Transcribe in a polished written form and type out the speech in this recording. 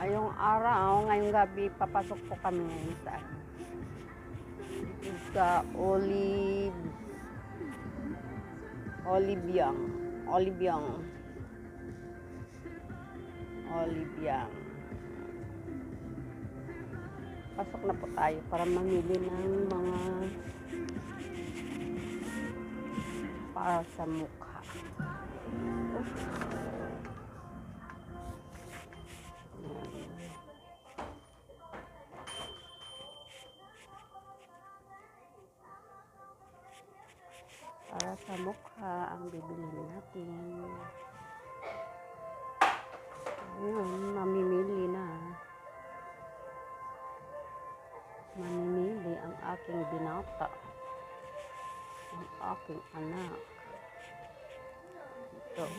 Ngayong araw, ngayong gabi, papasok po kami ngayon sa Olibyang. Pasok na po tayo para mamili ng mga para sa mukha. Para sa mukha ang bibilhin natin. Ayun, mamimili ang aking binata, ang aking anak. Ito.